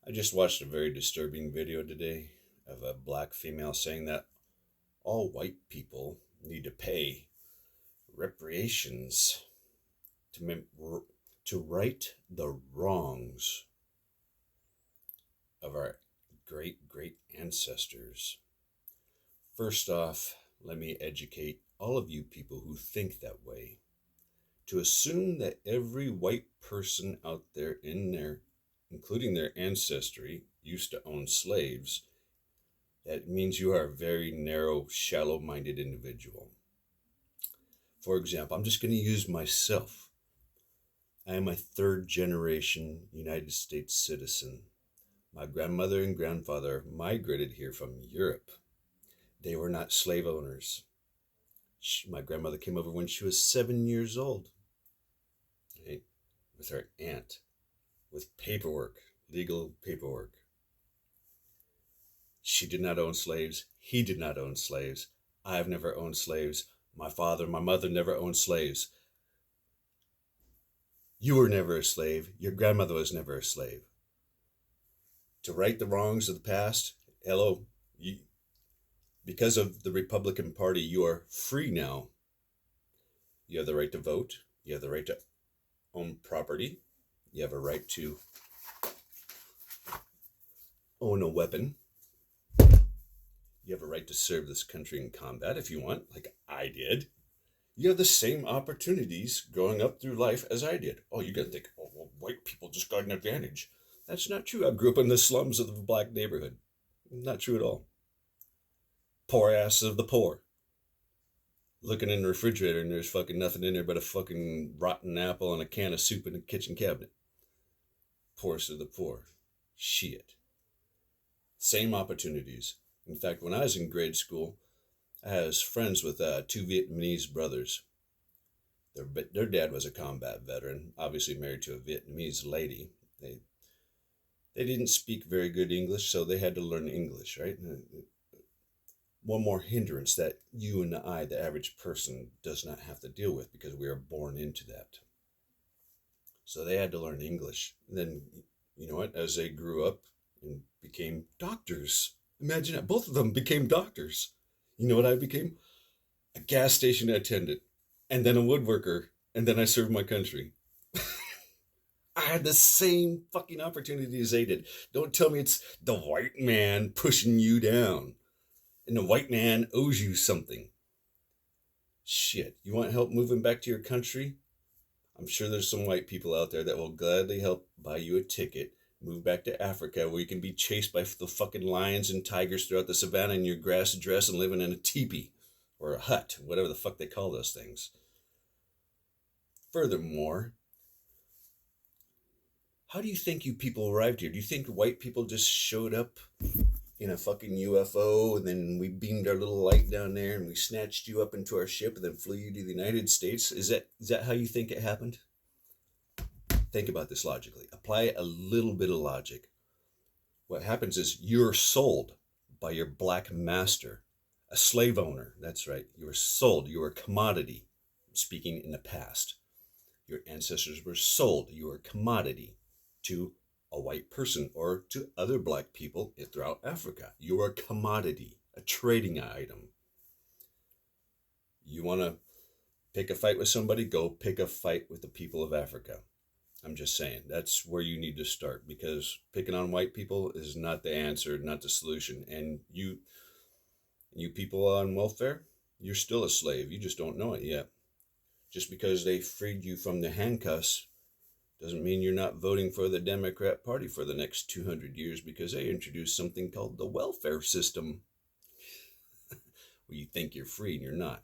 I just watched a very disturbing video today of a black female saying that all white people need to pay reparations to to right the wrongs of our great great ancestors. First off, let me educate all of you people who think that way. To assume that every white person out there including their ancestry, used to own slaves, that means you are a very narrow, shallow minded individual. For example, I'm just going to use myself. I am a third generation United States citizen. My grandmother and grandfather migrated here from Europe. They were not slave owners. My grandmother came over when she was 7 years old, right? With her aunt, with paperwork, legal paperwork. She did not own slaves. He did not own slaves. I've never owned slaves. My mother never owned slaves. You were never a slave. Your grandmother was never a slave. To right the wrongs of the past, hello, because of the Republican Party, you are free now. You have the right to vote. You have the right to own property. You have a right to own a weapon. You have a right to serve this country in combat if you want, like I did. You have the same opportunities growing up through life as I did. Oh, you're going to think, oh, well, white people just got an advantage. That's not true. I grew up in the slums of the black neighborhood. Not true at all. Poor asses of the poor. Looking in the refrigerator and there's fucking nothing in there but a fucking rotten apple and a can of soup in the kitchen cabinet. Poorest of the poor. Shit. Same opportunities. In fact, when I was in grade school, I was friends with two Vietnamese brothers. Their dad was a combat veteran, obviously married to a Vietnamese lady. They didn't speak very good English, so they had to learn English, right? One more hindrance that you and I, the average person, does not have to deal with because we are born into that. So they had to learn English. And then, you know what, as they grew up and became doctors. Imagine that, both of them became doctors. You know what I became? A gas station attendant, and then a woodworker, and then I served my country. I had the same fucking opportunity as they did. Don't tell me it's the white man pushing you down and the white man owes you something. Shit, you want help moving back to your country? I'm sure there's some white people out there that will gladly help buy you a ticket, move back to Africa where you can be chased by the fucking lions and tigers throughout the savannah in your grass dress and living in a teepee or a hut, whatever the fuck they call those things. Furthermore, how do you think you people arrived here? Do you think white people just showed up in a fucking UFO and then we beamed our little light down there and we snatched you up into our ship and then flew you to the United States? Is that how you think it happened? Think about this logically. Apply a little bit of logic. What happens is you're sold by your black master, a slave owner. That's right. You were sold. You were a commodity. Speaking in the past, your ancestors were sold. You were a commodity to a white person or to other black people throughout Africa. You are a commodity, a trading item. You want to pick a fight with somebody? Go pick a fight with the people of Africa. I'm just saying, that's where you need to start, because picking on white people is not the answer, not the solution. And you people on welfare, you're still a slave. You just don't know it yet. Just because they freed you from the handcuffs doesn't mean you're not voting for the Democrat Party for the next 200 years, because they introduced something called the welfare system where you think you're free and you're not.